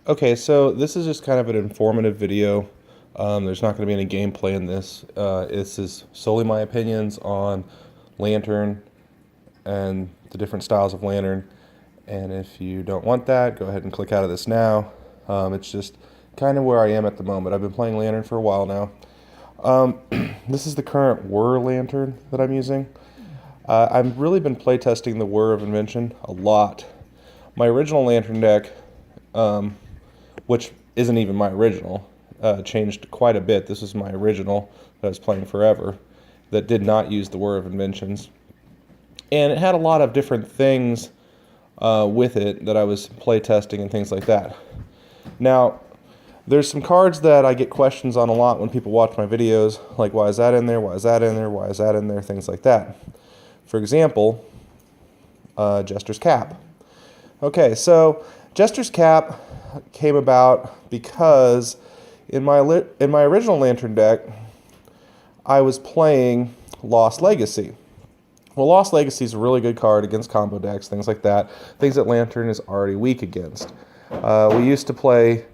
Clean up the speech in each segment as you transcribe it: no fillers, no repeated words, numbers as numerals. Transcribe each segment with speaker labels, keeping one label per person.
Speaker 1: Okay, so this is just kind of an informative video. There's not going to be any gameplay in this. This is solely my opinions on lantern and the different styles of lantern. And if you don't want that, go ahead and click out of this now. It's just kind of where I am at the moment. I've been playing lantern for a while now. This is the current whir lantern that I'm using. I've really been playtesting the whir of invention a lot. My original lantern deck, which isn't even my original, changed quite a bit. This is my original that I was playing forever that did not use the whir of inventions. And it had a lot of different things with it that I was playtesting and things like that. Now, there's some cards that I get questions on a lot when people watch my videos, like why is that in there, why is that in there, why is that in there, things like that. For example, Jester's Cap. Okay, so Jester's Cap came about because in my original lantern deck, I was playing Lost Legacy. Well, Lost Legacy is a really good card against combo decks, things like that, things that lantern is already weak against. We used to play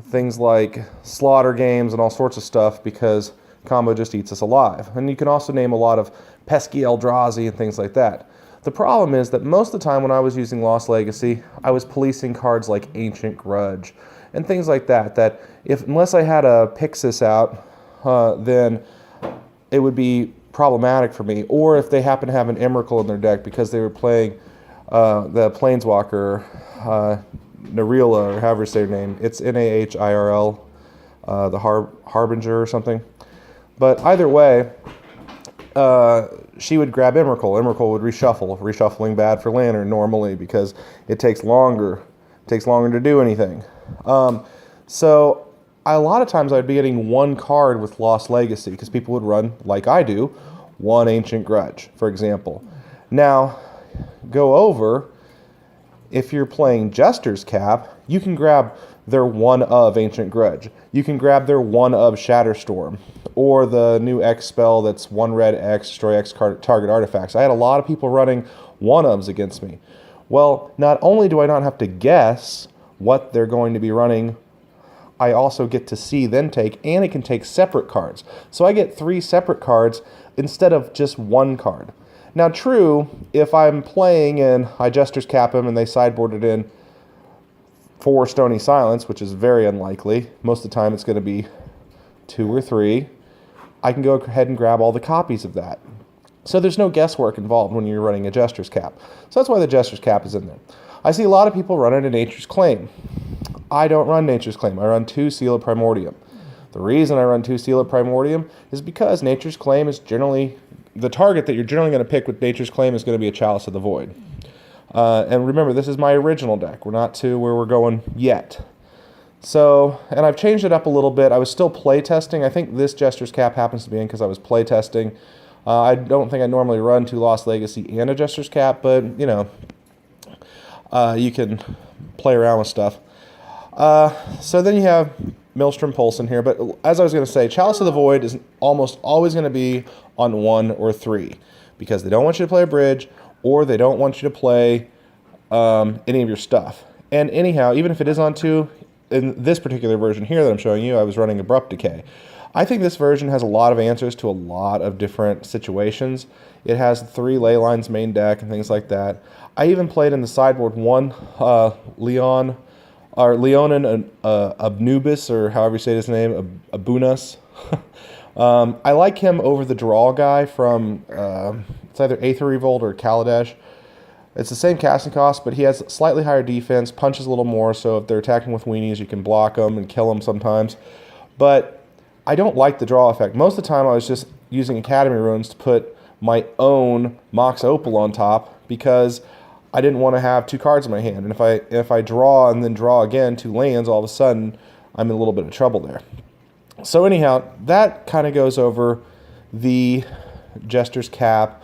Speaker 1: things like slaughter games and all sorts of stuff because combo just eats us alive. And you can also name a lot of pesky Eldrazi and things like that. The problem is that most of the time when I was using Lost Legacy, I was policing cards like Ancient Grudge and things like that, that unless I had a Pixis out, then it would be problematic for me. Or if they happen to have an Emrakul in their deck because they were playing the Planeswalker, Narila, or however you say her name. It's Nahirl, the Harbinger or something. But either way, she would grab Emrakul. Emrakul would reshuffle. Reshuffling bad for lantern normally because it takes longer. It takes longer to do anything. So a lot of times I'd be getting one card with Lost Legacy because people would run, like I do, one Ancient Grudge, for example. Now, go over, if you're playing Jester's Cap, you can grab their one of Ancient Grudge. You can grab their one of Shatterstorm, or the new X spell that's one red X, destroy X target artifacts. I had a lot of people running one ofs against me. Well, not only do I not have to guess what they're going to be running, I also get to see then take, and it can take separate cards. So I get 3 separate cards instead of just one card. Now true, if I'm playing and I Jester's Cap him and they sideboarded in 4 Stony Silence, which is very unlikely, most of the time it's going to be 2 or 3, I can go ahead and grab all the copies of that. So there's no guesswork involved when you're running a Jester's Cap. So that's why the Jester's Cap is in there. I see a lot of people running a Nature's Claim. I don't run Nature's Claim. I run 2 Seal of Primordium. The reason I run 2 Seal of Primordium is because Nature's Claim is generally, the target that you're generally going to pick with Nature's Claim is going to be a Chalice of the Void. And remember, this is my original deck. We're not to where we're going yet. So, and I've changed it up a little bit. I was still playtesting. I think this Jester's Cap happens to be in because I was playtesting. I don't think I normally run 2 Lost Legacy and a Jester's Cap, but, you know, you can play around with stuff. So then you have Maelstrom Pulse in here, but as I was going to say, Chalice of the Void is almost always going to be on 1 or 3 because they don't want you to play a bridge or they don't want you to play any of your stuff. And anyhow, even if it is on 2, in this particular version here that I'm showing you, I was running Abrupt Decay. I think this version has a lot of answers to a lot of different situations. It has 3 ley lines main deck and things like that. I even played in the sideboard one Leonin Abnubis, or however you say his name, Abunas. I like him over the draw guy from, it's either Aether Revolt or Kaladesh. It's the same casting cost, but he has slightly higher defense, punches a little more, so if they're attacking with weenies, you can block them and kill them sometimes. But I don't like the draw effect. Most of the time I was just using Academy Runes to put my own Mox Opal on top because I didn't want to have 2 cards in my hand. And if I draw and then draw again 2 lands, all of a sudden I'm in a little bit of trouble there. So anyhow, that kind of goes over the Jester's Cap.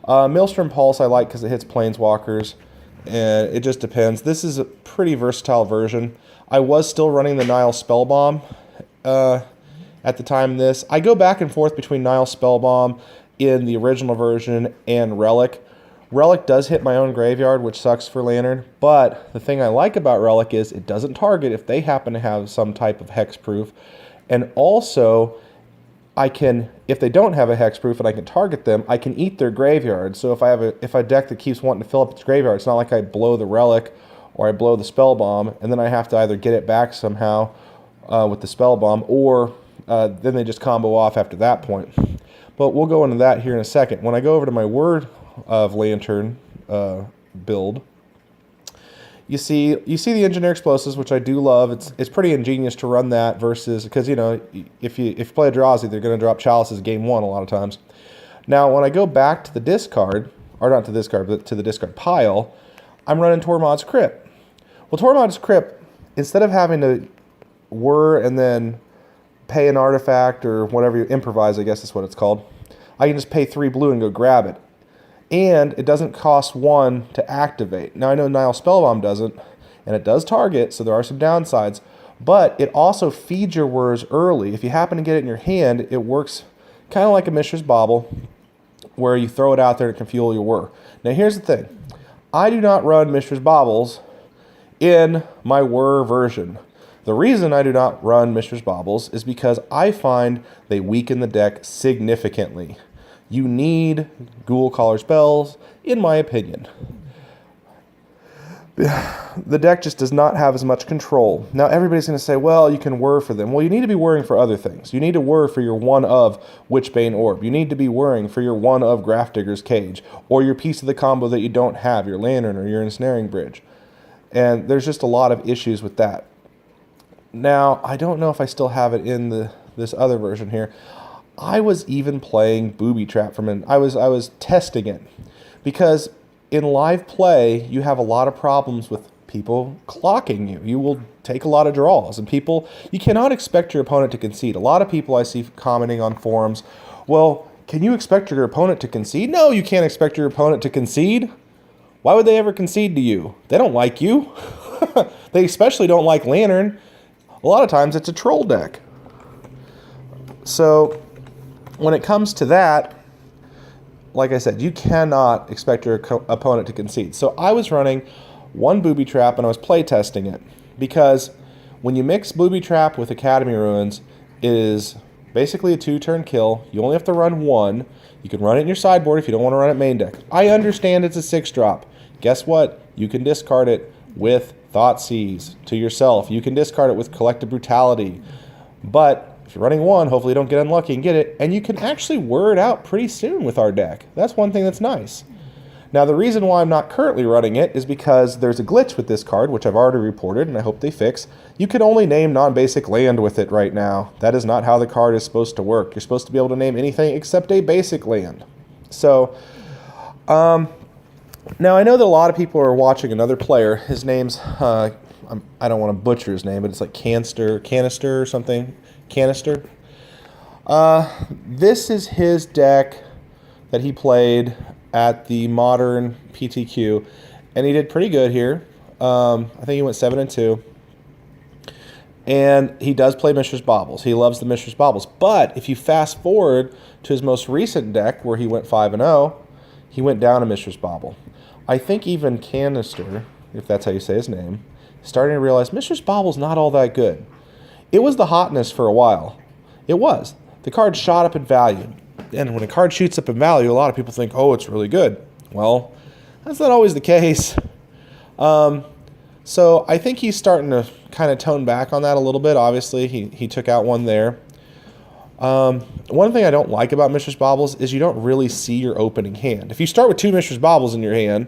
Speaker 1: Maelstrom Pulse I like because it hits Planeswalkers, and it just depends. This is a pretty versatile version. I was still running the Nile Spellbomb at the time this. I go back and forth between Nile Spellbomb in the original version and Relic. Relic does hit my own graveyard, which sucks for Lantern, but the thing I like about Relic is it doesn't target if they happen to have some type of hexproof. And also, I can, if they don't have a hexproof and I can target them, I can eat their graveyard. So if I have a deck that keeps wanting to fill up its graveyard, it's not like I blow the Relic or I blow the Spell Bomb, and then I have to either get it back somehow with the Spell Bomb, or then they just combo off after that point. But we'll go into that here in a second. When I go over to my Word of Lantern build, you see the Engineer Explosives, which I do love. It's pretty ingenious to run that versus, because, you know, if you play a Drazi, they're going to drop Chalices game 1 a lot of times. Now, when I go back to the discard, or not to the discard, but to the discard pile, I'm running Tormod's Crypt. Well, Tormod's Crypt, instead of having to whir and then pay an artifact or whatever you improvise, I guess is what it's called, I can just pay 3 blue and go grab it. And it doesn't cost 1 to activate. Now, I know Nile Spellbomb doesn't, and it does target, so there are some downsides, but it also feeds your whirs early. If you happen to get it in your hand, it works kind of like a Mishra's Bauble, where you throw it out there and it can fuel your whir. Now, here's the thing. I do not run Mishra's Baubles in my whir version. The reason I do not run Mishra's Baubles is because I find they weaken the deck significantly. You need Ghoul Collar spells, in my opinion. The deck just does not have as much control. Now, everybody's going to say, well, you can whir for them. Well, you need to be whirring for other things. You need to whir for your one of Witchbane Orb. You need to be whirring for your one of Grafdigger's Cage, or your piece of the combo that you don't have, your Lantern or your Ensnaring Bridge. And there's just a lot of issues with that. Now, I don't know if I still have it in this other version here. I was even playing Booby Trap from it. I was testing it, because in live play you have a lot of problems with people clocking you. You will take a lot of draws, and you cannot expect your opponent to concede. A lot of people I see commenting on forums, well, can you expect your opponent to concede? No, you can't expect your opponent to concede. Why would they ever concede to you? They don't like you. They especially don't like Lantern. A lot of times it's a troll deck. So when it comes to that, like I said, you cannot expect your opponent to concede. So I was running 1 Booby Trap and I was play testing it, because when you mix Booby Trap with Academy Ruins, it is basically a 2-turn kill. You only have to run 1. You can run it in your sideboard if you don't want to run it main deck. I understand it's a 6-drop. Guess what? You can discard it with Thoughtseize to yourself. You can discard it with Collective Brutality. But if you're running 1, hopefully you don't get unlucky and get it. And you can actually whir it out pretty soon with our deck. That's one thing that's nice. Now, the reason why I'm not currently running it is because there's a glitch with this card, which I've already reported, and I hope they fix. You can only name non-basic land with it right now. That is not how the card is supposed to work. You're supposed to be able to name anything except a basic land. So, now I know that a lot of people are watching another player. His name's, I don't want to butcher his name, but it's like Canister or something. Canister. This is his deck that he played at the Modern PTQ, and he did pretty good here. I think he went 7-2, and he does play Mishra's Baubles. He loves the Mishra's Baubles. But if you fast forward to his most recent deck, where he went 5-0, he went down a Mishra's Bauble. I think even Canister, if that's how you say his name, is starting to realize Mishra's Bauble's not all that good. It was the hotness for a while. It was. The card shot up in value. And when a card shoots up in value, a lot of people think, oh, it's really good. Well, that's not always the case. So I think he's starting to kind of tone back on that a little bit. Obviously, he took out one there. One thing I don't like about Mishra's Baubles is you don't really see your opening hand. If you start with 2 Mishra's Baubles in your hand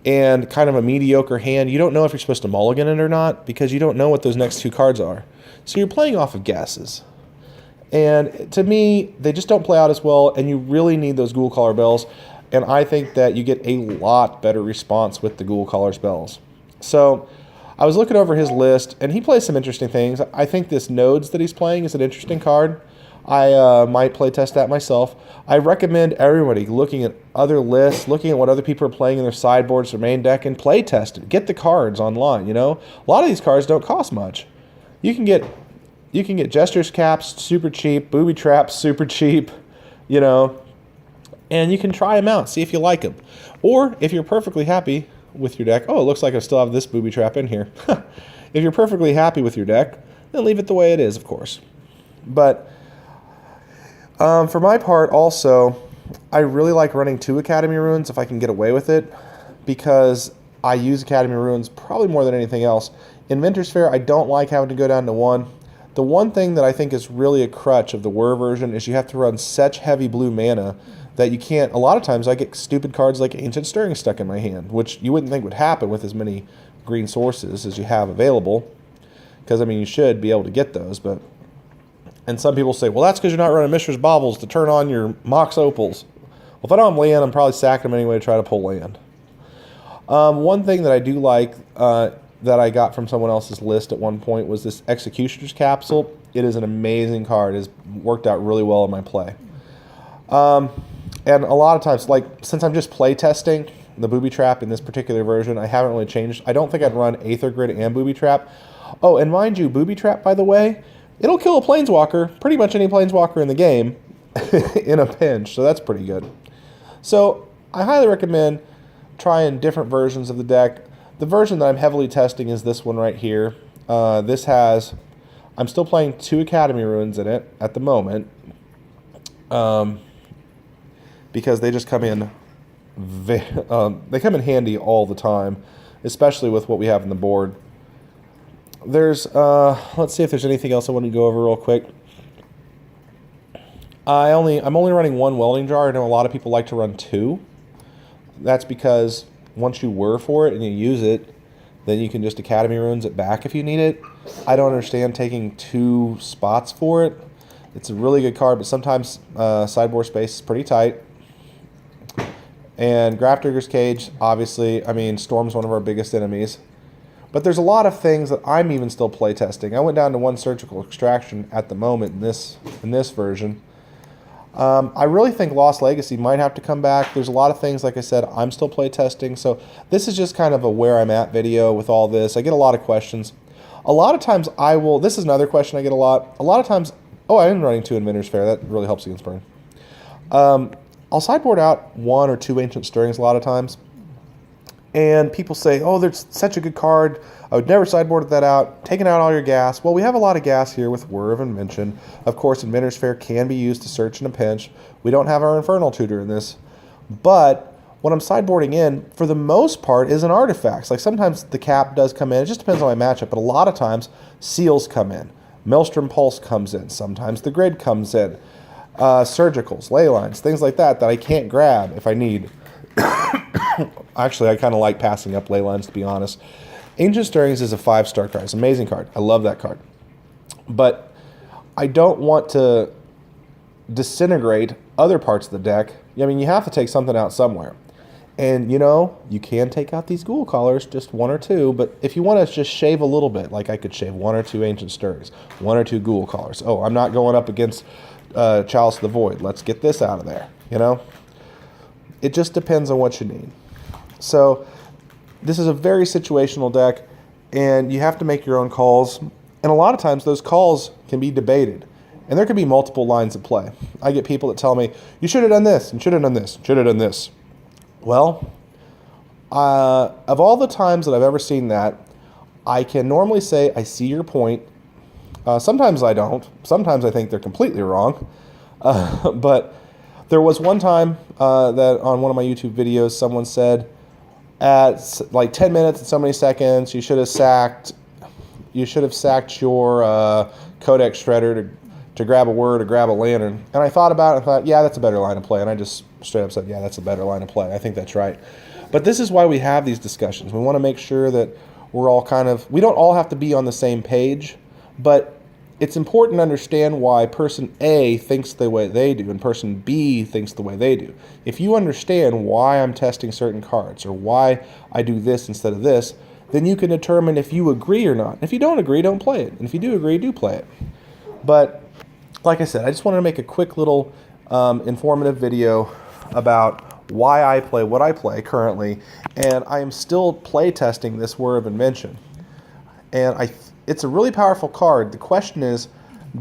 Speaker 1: and kind of a mediocre hand, you don't know if you're supposed to mulligan it or not, because you don't know what those next 2 cards are. So you're playing off of guesses. And to me, they just don't play out as well, and you really need those Ghoul Collar Bells. And I think that you get a lot better response with the Ghoul Collar spells. So I was looking over his list, and he plays some interesting things. I think this Nodes that he's playing is an interesting card. I might play test that myself. I recommend everybody looking at other lists, looking at what other people are playing in their sideboards or main deck, and play test it. Get the cards online, you know? A lot of these cards don't cost much. You can get Jester's Caps super cheap, Booby Traps super cheap, you know. And you can try them out, see if you like them. Or if you're perfectly happy with your deck, oh, it looks like I still have this booby trap in here. If you're perfectly happy with your deck, then leave it the way it is, of course. But for my part also, I really like running 2 Academy Runes if I can get away with it, because I use Academy Runes probably more than anything else. In Vinter's Fair, I don't like having to go down to 1. The one thing that I think is really a crutch of the Whir version is you have to run such heavy blue mana that you can't. A lot of times I get stupid cards like Ancient Stirring stuck in my hand, which you wouldn't think would happen with as many green sources as you have available, because I mean you should be able to get those. But and some people say, well, that's because you're not running Mishra's Baubles to turn on your Mox Opals. Well, if I don't have land, I'm probably sacking them anyway to try to pull land. One thing that I do like that I got from someone else's list at one point was this Executioner's Capsule. It is an amazing card. It has worked out really well in my play. And a lot of times, like, since I'm just play testing the Booby Trap in this particular version, I haven't really changed. I don't think I'd run Aether Grid and Booby Trap. Oh, and mind you, Booby Trap, by the way, it'll kill a Planeswalker, pretty much any Planeswalker in the game, in a pinch, so that's pretty good. So I highly recommend trying different versions of the deck. The version that I'm heavily testing is this one right here. This has, I'm still playing 2 Academy Runes in it at the moment, because they just come in, they come in handy all the time, especially with what we have on the board. There's, let's see if there's anything else I want to go over real quick. I'm only running 1 welding jar. I know a lot of people like to run 2. That's because once you whir for it and you use it, then you can just Academy Runes it back if you need it. I don't understand taking 2 spots for it. It's a really good card, but sometimes sideboard space is pretty tight. And Grafdigger's Cage, obviously, I mean, Storm's one of our biggest enemies. But there's a lot of things that I'm even still playtesting. I went down to 1 Surgical Extraction at the moment in this version. I really think Lost Legacy might have to come back. There's a lot of things, like I said, I'm still playtesting. So this is just kind of a where I'm at video with all this. I get a lot of questions. A lot of times I will, this is another question I get a lot. A lot of times, oh, I am running 2 in Vinter's Fair. That really helps against burn. I'll sideboard out 1 or 2 Ancient Stirrings a lot of times. And people say, oh, there's such a good card. I would never sideboard that out. Taking out all your gas. Well, we have a lot of gas here with Whir of Invention. Of course, Inventor's Fair can be used to search in a pinch. We don't have our Infernal Tutor in this. But what I'm sideboarding in, for the most part, is an artifacts. Like sometimes the cap does come in. It just depends on my matchup. But a lot of times, Seals come in. Maelstrom Pulse comes in. Sometimes the Grid comes in. Surgicals, ley lines, things like that I can't grab if I need. Actually, I kind of like passing up ley lines, to be honest. Ancient Stirrings is a 5-star card. It's an amazing card. I love that card. But I don't want to disintegrate other parts of the deck. I mean, you have to take something out somewhere. And, you know, you can take out these Ghoul Collars, just 1 or 2. But if you want to just shave a little bit, like I could shave 1 or 2 Ancient Stirrings, 1 or 2 Ghoul Collars. Oh, I'm not going up against Chalice of the Void. Let's get this out of there, you know? It just depends on what you need. So this is a very situational deck, and you have to make your own calls. And a lot of times those calls can be debated. And there can be multiple lines of play. I get people that tell me, you should have done this, and should have done this, and should have done this. Well, of all the times that I've ever seen that, I can normally say, I see your point. Sometimes I don't. Sometimes I think they're completely wrong. But there was one time that on one of my YouTube videos, someone said, at like 10 minutes and so many seconds, you should have sacked your Codex Shredder to grab a word or grab a lantern. And I thought about it and thought, yeah, that's a better line of play. And I just straight up said, yeah, that's a better line of play. I think that's right. But this is why we have these discussions. We want to make sure that we're all we don't all have to be on the same page, but it's important to understand why person A thinks the way they do and person B thinks the way they do. If you understand why I'm testing certain cards or why I do this instead of this, then you can determine if you agree or not. If you don't agree, don't play it. And if you do agree, do play it. But like I said, I just wanted to make a quick little informative video about why I play what I play currently. And I am still play testing this Whir of Invention. And it's a really powerful card. The question is,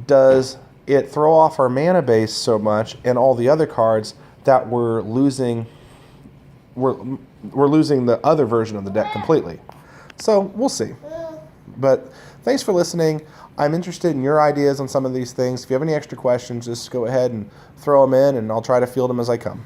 Speaker 1: does it throw off our mana base so much and all the other cards that we're losing the other version of the deck completely. So we'll see. But thanks for listening. I'm interested in your ideas on some of these things. If you have any extra questions, just go ahead and throw them in, and I'll try to field them as I come.